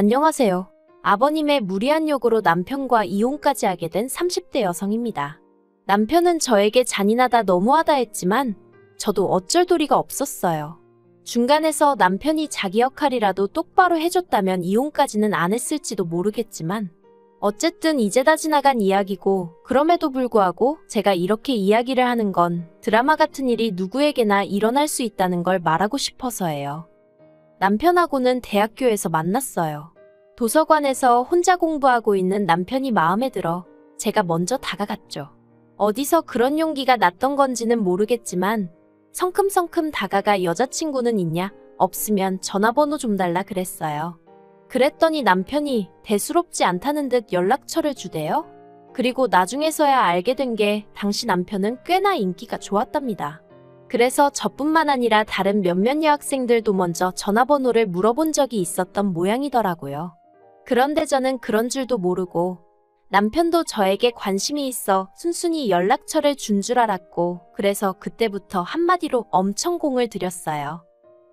안녕하세요. 아버님의 무리한 요구로 남편과 이혼까지 하게 된 30대 여성입니다. 남편은 저에게 잔인하다 너무하다 했지만 저도 어쩔 도리가 없었어요. 중간에서 남편이 자기 역할이라도 똑바로 해줬다면 이혼까지는 안 했을지도 모르겠지만 어쨌든 이제 다 지나간 이야기고, 그럼에도 불구하고 제가 이렇게 이야기를 하는 건 드라마 같은 일이 누구에게나 일어날 수 있다는 걸 말하고 싶어서예요. 남편하고는 대학교에서 만났어요. 도서관에서 혼자 공부하고 있는 남편이 마음에 들어 제가 먼저 다가갔죠. 어디서 그런 용기가 났던 건지는 모르겠지만 성큼성큼 다가가 여자친구는 있냐? 없으면 전화번호 좀 달라 그랬어요. 그랬더니 남편이 대수롭지 않다는 듯 연락처를 주대요. 그리고 나중에서야 알게 된 게 당시 남편은 꽤나 인기가 좋았답니다. 그래서 저뿐만 아니라 다른 몇몇 여학생들도 먼저 전화번호를 물어본 적이 있었던 모양이더라고요. 그런데 저는 그런 줄도 모르고 남편도 저에게 관심이 있어 순순히 연락처를 준 줄 알았고, 그래서 그때부터 한마디로 엄청 공을 들였어요.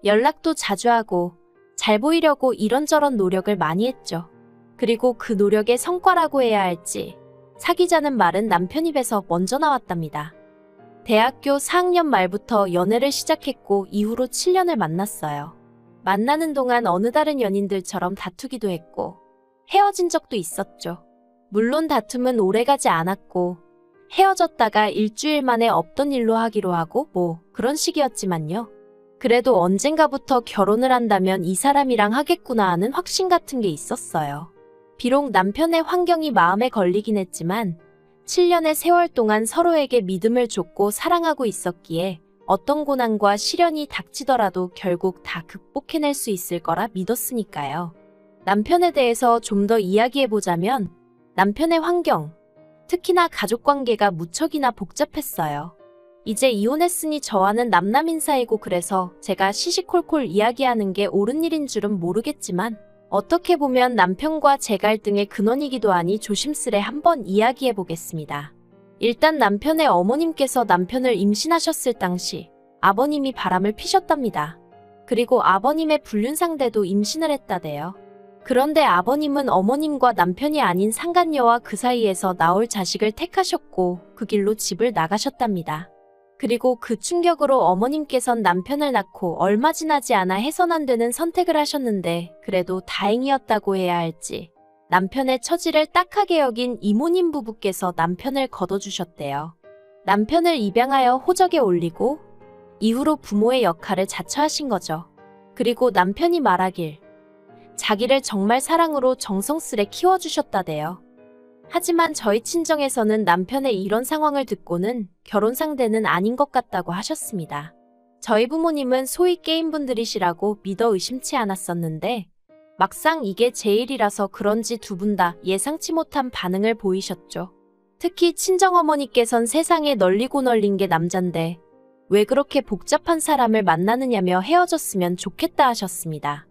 연락도 자주 하고 잘 보이려고 이런저런 노력을 많이 했죠. 그리고 그 노력의 성과라고 해야 할지 사귀자는 말은 남편 입에서 먼저 나왔답니다. 대학교 4학년 말부터 연애를 시작했고 이후로 7년을 만났어요. 만나는 동안 어느 다른 연인들처럼 다투기도 했고 헤어진 적도 있었죠. 물론 다툼은 오래가지 않았고 헤어졌다가 일주일 만에 없던 일로 하기로 하고 뭐 그런 식이었지만요. 그래도 언젠가부터 결혼을 한다면 이 사람이랑 하겠구나 하는 확신 같은 게 있었어요. 비록 남편의 환경이 마음에 걸리긴 했지만 7년의 세월 동안 서로에게 믿음을 줬고 사랑하고 있었기에 어떤 고난과 시련이 닥치더라도 결국 다 극복해낼 수 있을 거라 믿었으니까요. 남편에 대해서 좀 더 이야기해보자면 남편의 환경, 특히나 가족관계가 무척이나 복잡했어요. 이제 이혼했으니 저와는 남남인 사이고, 그래서 제가 시시콜콜 이야기하는 게 옳은 일인 줄은 모르겠지만 어떻게 보면 남편과 제 갈등의 근원이기도 하니 조심스레 한번 이야기해보겠습니다. 일단 남편의 어머님께서 남편을 임신하셨을 당시 아버님이 바람을 피셨답니다. 그리고 아버님의 불륜상대도 임신을 했다대요. 그런데 아버님은 어머님과 남편이 아닌 상간녀와 그 사이에서 나올 자식을 택하셨고 그 길로 집을 나가셨답니다. 그리고 그 충격으로 어머님께선 남편을 낳고 얼마 지나지 않아 해선 안 되는 선택을 하셨는데, 그래도 다행이었다고 해야 할지 남편의 처지를 딱하게 여긴 이모님 부부께서 남편을 거둬주셨대요. 남편을 입양하여 호적에 올리고 이후로 부모의 역할을 자처하신 거죠. 그리고 남편이 말하길 자기를 정말 사랑으로 정성스레 키워주셨다대요. 하지만 저희 친정에서는 남편의 이런 상황을 듣고는 결혼 상대는 아닌 것 같다고 하셨습니다. 저희 부모님은 소위 게임분들이시라고 믿어 의심치 않았었는데 막상 이게 제 일이라서 그런지 두 분 다 예상치 못한 반응을 보이셨죠. 특히 친정어머니께선 세상에 널리고 널린 게 남잔데 왜 그렇게 복잡한 사람을 만나느냐며 헤어졌으면 좋겠다 하셨습니다.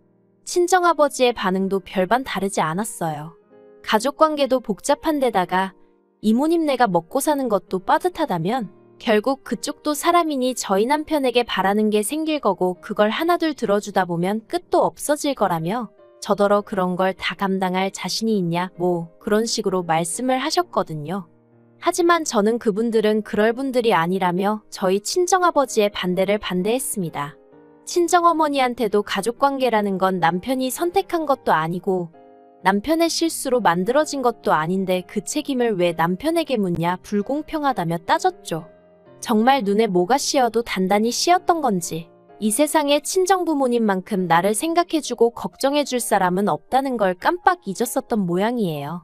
친정아버지의 반응도 별반 다르지 않았어요. 가족관계도 복잡한 데다가 이모님네가 먹고 사는 것도 빠듯하다면 결국 그쪽도 사람이니 저희 남편에게 바라는 게 생길 거고, 그걸 하나둘 들어주다 보면 끝도 없어질 거라며 저더러 그런 걸 다 감당할 자신이 있냐 뭐 그런 식으로 말씀을 하셨거든요. 하지만 저는 그분들은 그럴 분들이 아니라며 저희 친정아버지의 반대를 반대했습니다. 친정어머니한테도 가족관계라는 건 남편이 선택한 것도 아니고 남편의 실수로 만들어진 것도 아닌데 그 책임을 왜 남편에게 묻냐, 불공평하다며 따졌죠. 정말 눈에 뭐가 씌어도 단단히 씌었던 건지 이 세상에 친정부모님만큼 나를 생각해주고 걱정해줄 사람은 없다는 걸 깜빡 잊었었던 모양이에요.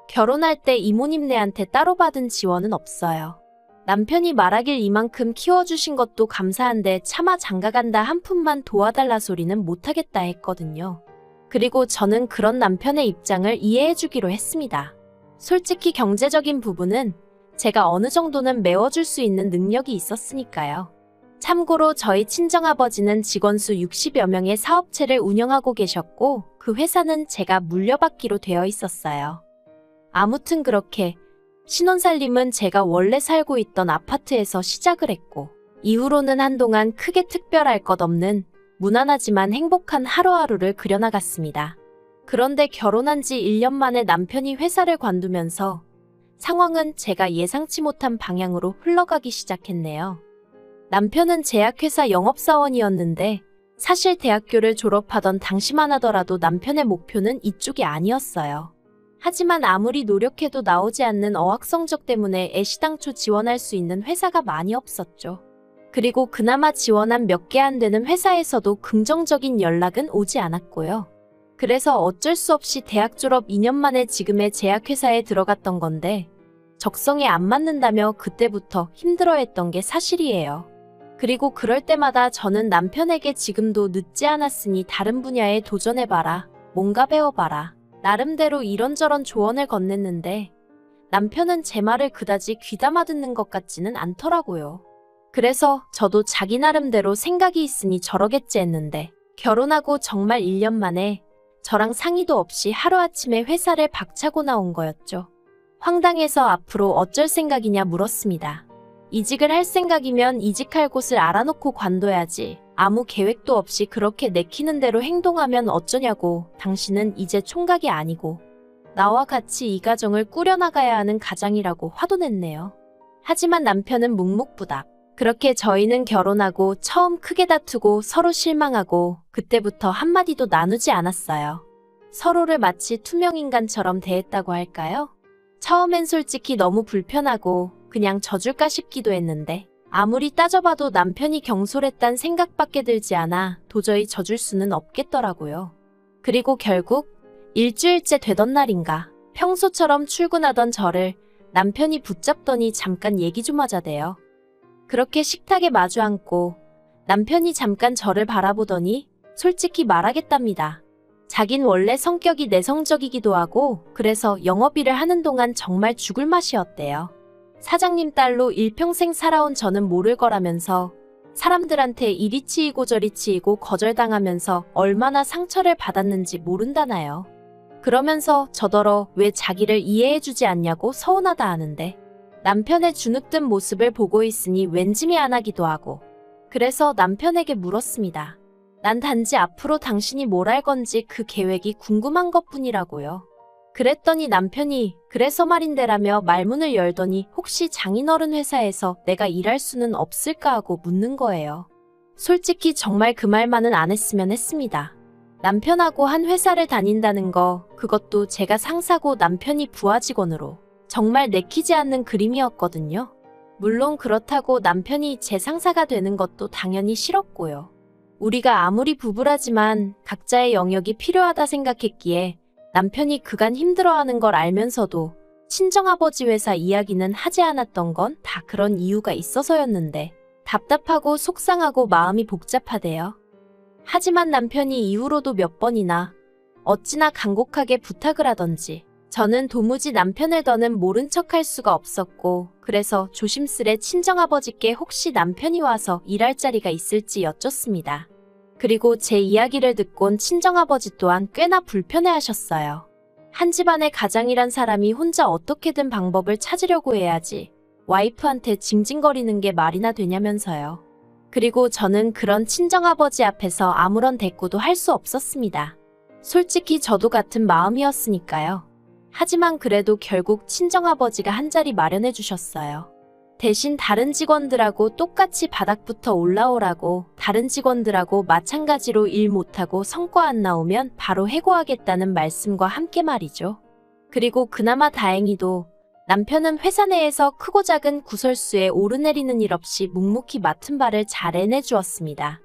결혼할 때 이모님네한테 따로 받은 지원은 없어요. 남편이 말하길 이만큼 키워주신 것도 감사한데 차마 장가간다 한 푼만 도와달라 소리는 못하겠다 했거든요. 그리고 저는 그런 남편의 입장을 이해해주기로 했습니다. 솔직히 경제적인 부분은 제가 어느 정도는 메워줄 수 있는 능력이 있었으니까요. 참고로 저희 친정아버지는 직원 수 60여 명의 사업체를 운영하고 계셨고 그 회사는 제가 물려받기로 되어 있었어요. 아무튼 그렇게 신혼살림은 제가 원래 살고 있던 아파트에서 시작을 했고 이후로는 한동안 크게 특별할 것 없는 무난하지만 행복한 하루하루를 그려나갔습니다. 그런데 결혼한 지 1년 만에 남편이 회사를 관두면서 상황은 제가 예상치 못한 방향으로 흘러가기 시작했네요. 남편은 제약회사 영업사원이었는데 사실 대학교를 졸업하던 당시만 하더라도 남편의 목표는 이쪽이 아니었어요. 하지만 아무리 노력해도 나오지 않는 어학 성적 때문에 애시당초 지원할 수 있는 회사가 많이 없었죠. 그리고 그나마 지원한 몇 개 안 되는 회사에서도 긍정적인 연락은 오지 않았고요. 그래서 어쩔 수 없이 대학 졸업 2년 만에 지금의 제약회사에 들어갔던 건데 적성에 안 맞는다며 그때부터 힘들어했던 게 사실이에요. 그리고 그럴 때마다 저는 남편에게 지금도 늦지 않았으니 다른 분야에 도전해봐라, 뭔가 배워봐라, 나름대로 이런저런 조언을 건넸는데 남편은 제 말을 그다지 귀담아 듣는 것 같지는 않더라고요. 그래서 저도 자기 나름대로 생각이 있으니 저러겠지 했는데 결혼하고 정말 1년 만에 저랑 상의도 없이 하루아침에 회사를 박차고 나온 거였죠. 황당해서 앞으로 어쩔 생각이냐 물었습니다. 이직을 할 생각이면 이직할 곳을 알아놓고 관둬야지. 아무 계획도 없이 그렇게 내키는 대로 행동하면 어쩌냐고. 당신은 이제 총각이 아니고 나와 같이 이 가정을 꾸려나가야 하는 가장이라고 화도 냈네요. 하지만 남편은 묵묵부답. 그렇게 저희는 결혼하고 처음 크게 다투고 서로 실망하고 그때부터 한마디도 나누지 않았어요. 서로를 마치 투명인간처럼 대했다고 할까요? 처음엔 솔직히 너무 불편하고 그냥 져줄까 싶기도 했는데 아무리 따져봐도 남편이 경솔했단 생각밖에 들지 않아 도저히 져줄 수는 없겠더라고요. 그리고 결국 일주일째 되던 날인가 평소처럼 출근하던 저를 남편이 붙잡더니 잠깐 얘기 좀 하자대요. 그렇게 식탁에 마주 앉고 남편이 잠깐 저를 바라보더니 솔직히 말하겠답니다. 자긴 원래 성격이 내성적이기도 하고 그래서 영업일을 하는 동안 정말 죽을 맛이었대요. 사장님 딸로 일평생 살아온 저는 모를 거라면서 사람들한테 이리 치이고 저리 치이고 거절당하면서 얼마나 상처를 받았는지 모른다나요. 그러면서 저더러 왜 자기를 이해해주지 않냐고 서운하다 하는데 남편의 주눅든 모습을 보고 있으니 왠지 미안하기도 하고 그래서 남편에게 물었습니다. 난 단지 앞으로 당신이 뭘 할 건지 그 계획이 궁금한 것뿐이라고요. 그랬더니 남편이 그래서 말인데라며 말문을 열더니 혹시 장인어른 회사에서 내가 일할 수는 없을까 하고 묻는 거예요. 솔직히 정말 그 말만은 안 했으면 했습니다. 남편하고 한 회사를 다닌다는 거 그것도 제가 상사고 남편이 부하 직원으로 정말 내키지 않는 그림이었거든요. 물론 그렇다고 남편이 제 상사가 되는 것도 당연히 싫었고요. 우리가 아무리 부부라지만 각자의 영역이 필요하다 생각했기에 남편이 그간 힘들어하는 걸 알면서도 친정아버지 회사 이야기는 하지 않았던 건 다 그런 이유가 있어서였는데 답답하고 속상하고 마음이 복잡하대요. 하지만 남편이 이후로도 몇 번이나 어찌나 간곡하게 부탁을 하던지 저는 도무지 남편을 더는 모른 척할 수가 없었고 그래서 조심스레 친정아버지께 혹시 남편이 와서 일할 자리가 있을지 여쭙습니다. 그리고 제 이야기를 듣곤 친정아버지 또한 꽤나 불편해하셨어요. 한 집안의 가장이란 사람이 혼자 어떻게든 방법을 찾으려고 해야지 와이프한테 징징거리는 게 말이나 되냐면서요. 그리고 저는 그런 친정아버지 앞에서 아무런 대꾸도 할 수 없었습니다. 솔직히 저도 같은 마음이었으니까요. 하지만 그래도 결국 친정아버지가 한 자리 마련해 주셨어요. 대신 다른 직원들하고 똑같이 바닥부터 올라오라고 다른 직원들하고 마찬가지로 일 못하고 성과 안 나오면 바로 해고하겠다는 말씀과 함께 말이죠. 그리고 그나마 다행히도 남편은 회사 내에서 크고 작은 구설수에 오르내리는 일 없이 묵묵히 맡은 바를 잘 해내주었습니다.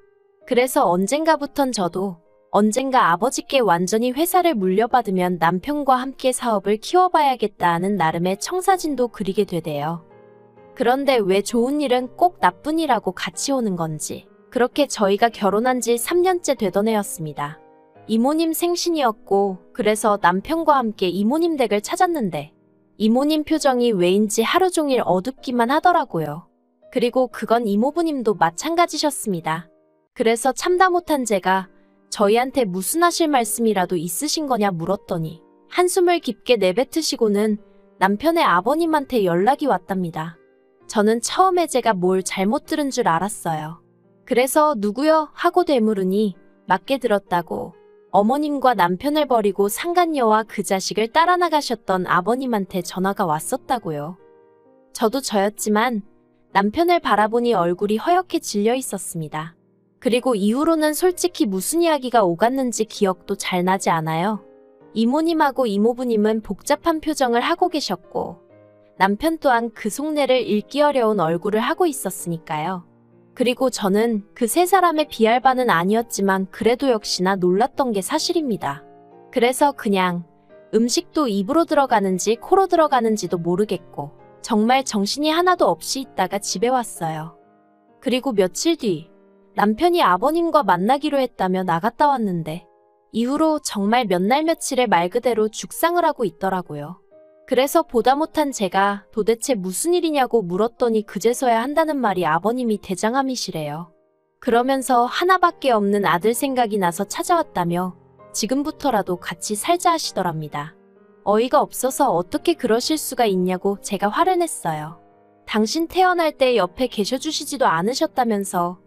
그래서 언젠가부턴 저도 언젠가 아버지께 완전히 회사를 물려받으면 남편과 함께 사업을 키워봐야겠다 하는 나름의 청사진도 그리게 되대요. 그런데 왜 좋은 일은 꼭 나쁜 일하고 같이 오는 건지 그렇게 저희가 결혼한 지 3년째 되던 해였습니다. 이모님 생신이었고 그래서 남편과 함께 이모님 댁을 찾았는데 이모님 표정이 왜인지 하루 종일 어둡기만 하더라고요. 그리고 그건 이모부님도 마찬가지셨습니다. 그래서 참다 못한 제가 저희한테 무슨 하실 말씀이라도 있으신 거냐 물었더니 한숨을 깊게 내뱉으시고는 남편의 아버님한테 연락이 왔답니다. 저는 처음에 제가 뭘 잘못 들은 줄 알았어요. 그래서 누구요? 하고 되물으니 맞게 들었다고 어머님과 남편을 버리고 상간녀와 그 자식을 따라 나가셨던 아버님한테 전화가 왔었다고요. 저도 저였지만 남편을 바라보니 얼굴이 허옇게 질려 있었습니다. 그리고 이후로는 솔직히 무슨 이야기가 오갔는지 기억도 잘 나지 않아요. 이모님하고 이모부님은 복잡한 표정을 하고 계셨고 남편 또한 그 속내를 읽기 어려운 얼굴을 하고 있었으니까요. 그리고 저는 그 세 사람에 비할 바는 아니었지만 그래도 역시나 놀랐던 게 사실입니다. 그래서 그냥 음식도 입으로 들어가는지 코로 들어가는지도 모르겠고 정말 정신이 하나도 없이 있다가 집에 왔어요. 그리고 며칠 뒤 남편이 아버님과 만나기로 했다며 나갔다 왔는데 이후로 정말 몇 날 며칠에 말 그대로 죽상을 하고 있더라고요. 그래서 보다 못한 제가 도대체 무슨 일이냐고 물었더니 그제서야 한다는 말이 아버님이 대장암이시래요. 그러면서 하나밖에 없는 아들 생각이 나서 찾아왔다며 지금부터라도 같이 살자 하시더랍니다. 어이가 없어서 어떻게 그러실 수가 있냐고 제가 화를 냈어요. 당신 태어날 때 옆에 계셔주시지도 않으셨다면서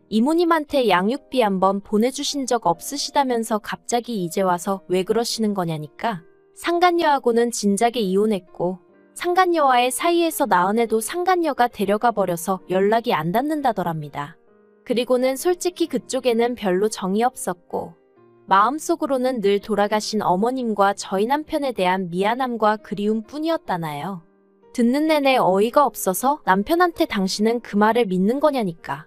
이모님한테 양육비 한번 보내주신 적 없으시다면서 갑자기 이제 와서 왜 그러시는 거냐니까 상간녀하고는 진작에 이혼했고 상간녀와의 사이에서 낳은 애도 상간녀가 데려가 버려서 연락이 안 닿는다더랍니다. 그리고는 솔직히 그쪽에는 별로 정이 없었고 마음속으로는 늘 돌아가신 어머님과 저희 남편에 대한 미안함과 그리움 뿐이었다나요. 듣는 내내 어이가 없어서 남편한테 당신은 그 말을 믿는 거냐니까.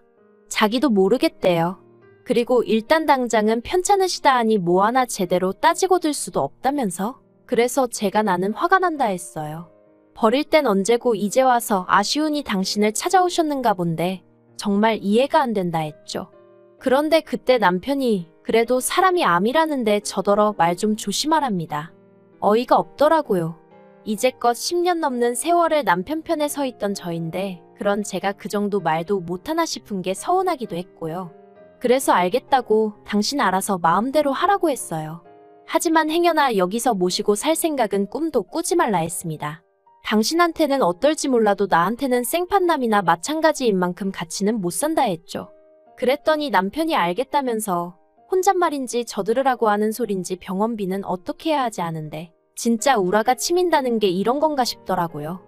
자기도 모르겠대요. 그리고 일단 당장은 편찮으시다 하니 뭐 하나 제대로 따지고 들 수도 없다면서? 그래서 제가 나는 화가 난다 했어요. 버릴 땐 언제고 이제 와서 아쉬우니 당신을 찾아오셨는가 본데 정말 이해가 안 된다 했죠. 그런데 그때 남편이 그래도 사람이 암이라는데 저더러 말 좀 조심하랍니다. 어이가 없더라고요. 이제껏 10년 넘는 세월을 남편 편에 서 있던 저인데 그런 제가 그 정도 말도 못하나 싶은 게 서운하기도 했고요. 그래서 알겠다고 당신 알아서 마음대로 하라고 했어요. 하지만 행여나 여기서 모시고 살 생각은 꿈도 꾸지 말라 했습니다. 당신한테는 어떨지 몰라도 나한테는 생판남이나 마찬가지인 만큼 가치는 못 산다 했죠. 그랬더니 남편이 알겠다면서 혼잣말인지 저들으라고 하는 소린지 병원비는 어떻게 해야 하지 않은데 진짜 우라가 치민다는 게 이런 건가 싶더라고요.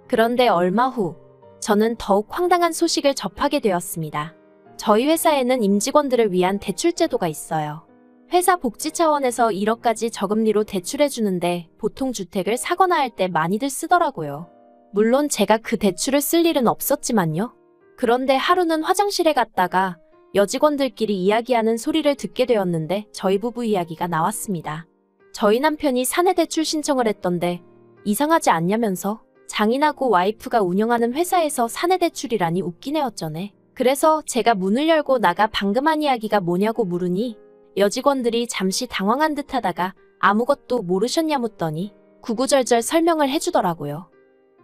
그런데 얼마 후 저는 더욱 황당한 소식을 접하게 되었습니다. 저희 회사에는 임직원들을 위한 대출 제도가 있어요. 회사 복지 차원에서 1억까지 저금리로 대출해주는데 보통 주택을 사거나 할 때 많이들 쓰더라고요. 물론 제가 그 대출을 쓸 일은 없었지만요. 그런데 하루는 화장실에 갔다가 여직원들끼리 이야기하는 소리를 듣게 되었는데 저희 부부 이야기가 나왔습니다. 저희 남편이 사내 대출 신청을 했던데 이상하지 않냐면서 장인하고 와이프가 운영하는 회사에서 사내 대출이라니 웃기네 어쩌네. 그래서 제가 문을 열고 나가 방금 한 이야기가 뭐냐고 물으니 여직원들이 잠시 당황한 듯 하다가 아무것도 모르셨냐 묻더니 구구절절 설명을 해주더라고요.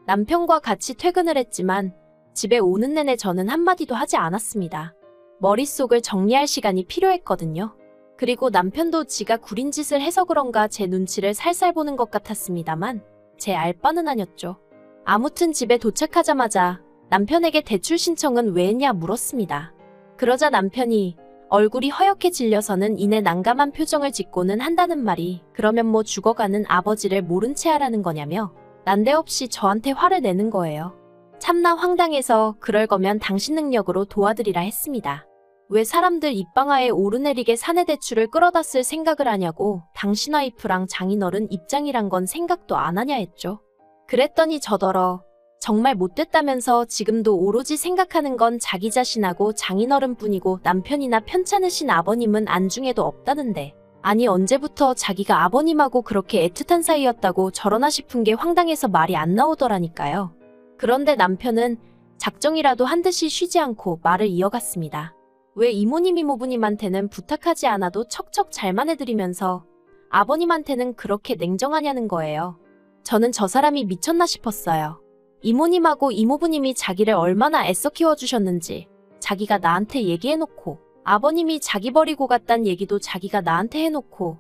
남편과 같이 퇴근을 했지만 집에 오는 내내 저는 한마디도 하지 않았습니다. 머릿속을 정리할 시간이 필요했거든요. 그리고 남편도 지가 구린 짓을 해서 그런가 제 눈치를 살살 보는 것 같았습니다만 제 알 바는 아니었죠. 아무튼 집에 도착하자마자 남편에게 대출 신청은 왜 했냐 물었습니다. 그러자 남편이 얼굴이 허옇게 질려서는 이내 난감한 표정을 짓고는 한다는 말이 그러면 뭐 죽어가는 아버지를 모른 채 하라는 거냐며 난데없이 저한테 화를 내는 거예요. 참나 황당해서 그럴 거면 당신 능력으로 도와드리라 했습니다. 왜 사람들 입방아에 오르내리게 사내 대출을 끌어다 쓸 생각을 하냐고 당신 와이프랑 장인어른 입장이란 건 생각도 안 하냐 했죠. 그랬더니 저더러 정말 못됐다면서 지금도 오로지 생각하는 건 자기 자신하고 장인어른뿐이고 남편이나 편찮으신 아버님은 안중에도 없다는데 아니 언제부터 자기가 아버님하고 그렇게 애틋한 사이였다고 저러나 싶은 게 황당해서 말이 안 나오더라니까요. 그런데 남편은 작정이라도 한 듯이 쉬지 않고 말을 이어갔습니다. 왜 이모님 이모부님한테는 부탁하지 않아도 척척 잘만 해드리면서 아버님한테는 그렇게 냉정하냐는 거예요. 저는 저 사람이 미쳤나 싶었어요. 이모님하고 이모부님이 자기를 얼마나 애써 키워주셨는지 자기가 나한테 얘기해놓고 아버님이 자기 버리고 갔단 얘기도 자기가 나한테 해놓고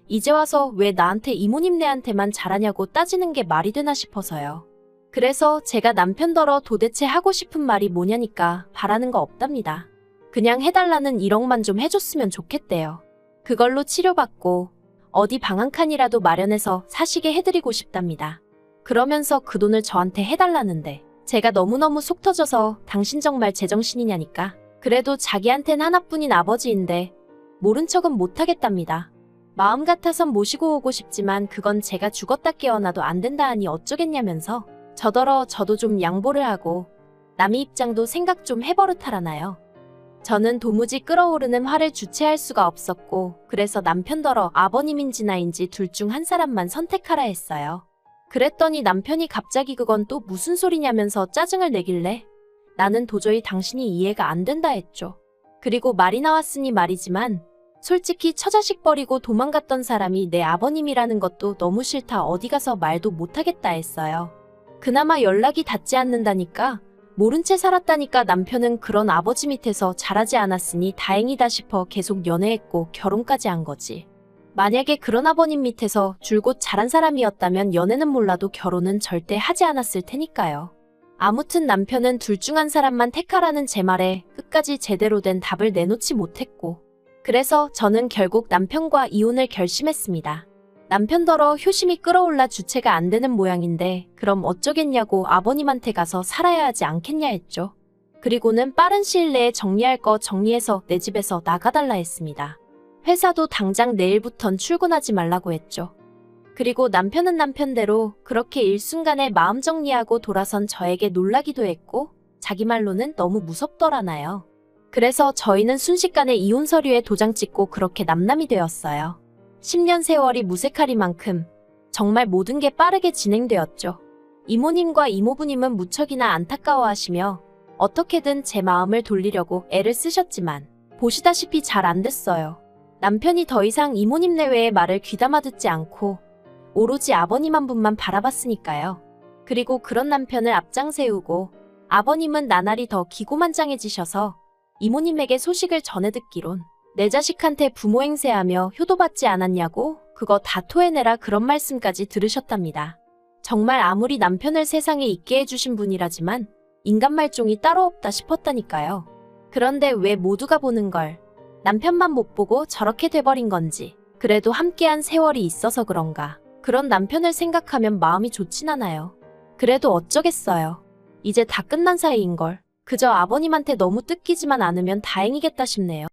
이제 와서 왜 나한테 이모님네한테만 잘하냐고 따지는 게 말이 되나 싶어서요. 그래서 제가 남편더러 도대체 하고 싶은 말이 뭐냐니까 바라는 거 없답니다. 그냥 해달라는 1억만 좀 해줬으면 좋겠대요. 그걸로 치료받고 어디 방 한 칸이라도 마련해서 사시게 해드리고 싶답니다. 그러면서 그 돈을 저한테 해달라는데 제가 너무너무 속 터져서 당신 정말 제정신이냐니까. 그래도 자기한텐 하나뿐인 아버지인데 모른 척은 못하겠답니다. 마음 같아선 모시고 오고 싶지만 그건 제가 죽었다 깨어나도 안 된다 하니 어쩌겠냐면서 저더러 저도 좀 양보를 하고 남의 입장도 생각 좀 해버릇하라나요. 저는 도무지 끓어오르는 화를 주체할 수가 없었고 그래서 남편더러 아버님인지 나인지 둘 중 한 사람만 선택하라 했어요. 그랬더니 남편이 갑자기 그건 또 무슨 소리냐면서 짜증을 내길래 나는 도저히 당신이 이해가 안 된다 했죠. 그리고 말이 나왔으니 말이지만 솔직히 처자식 버리고 도망갔던 사람이 내 아버님이라는 것도 너무 싫다 어디 가서 말도 못하겠다 했어요. 그나마 연락이 닿지 않는다니까 모른 채 살았다니까 남편은 그런 아버지 밑에서 자라지 않았으니 다행이다 싶어 계속 연애했고 결혼까지 한 거지. 만약에 그런 아버님 밑에서 줄곧 자란 사람이었다면 연애는 몰라도 결혼은 절대 하지 않았을 테니까요. 아무튼 남편은 둘 중 한 사람만 택하라는 제 말에 끝까지 제대로 된 답을 내놓지 못했고 그래서 저는 결국 남편과 이혼을 결심했습니다. 남편더러 효심이 끌어올라 주체가 안 되는 모양인데 그럼 어쩌겠냐고 아버님한테 가서 살아야 하지 않겠냐 했죠. 그리고는 빠른 시일 내에 정리할 거 정리해서 내 집에서 나가달라 했습니다. 회사도 당장 내일부턴 출근하지 말라고 했죠. 그리고 남편은 남편대로 그렇게 일순간에 마음 정리하고 돌아선 저에게 놀라기도 했고 자기 말로는 너무 무섭더라나요. 그래서 저희는 순식간에 이혼 서류에 도장 찍고 그렇게 남남이 되었어요. 10년 세월이 무색하리만큼 정말 모든 게 빠르게 진행되었죠. 이모님과 이모부님은 무척이나 안타까워하시며 어떻게든 제 마음을 돌리려고 애를 쓰셨지만 보시다시피 잘 안 됐어요. 남편이 더 이상 이모님 내외의 말을 귀담아 듣지 않고 오로지 아버님 한 분만 바라봤으니까요. 그리고 그런 남편을 앞장 세우고 아버님은 나날이 더 기고만장해지셔서 이모님에게 소식을 전해 듣기론 내 자식한테 부모 행세하며 효도받지 않았냐고 그거 다 토해내라 그런 말씀까지 들으셨답니다. 정말 아무리 남편을 세상에 있게 해주신 분이라지만 인간 말종이 따로 없다 싶었다니까요. 그런데 왜 모두가 보는 걸 남편만 못 보고 저렇게 돼버린 건지 그래도 함께한 세월이 있어서 그런가 그런 남편을 생각하면 마음이 좋진 않아요. 그래도 어쩌겠어요. 이제 다 끝난 사이인걸. 그저 아버님한테 너무 뜯기지만 않으면 다행이겠다 싶네요.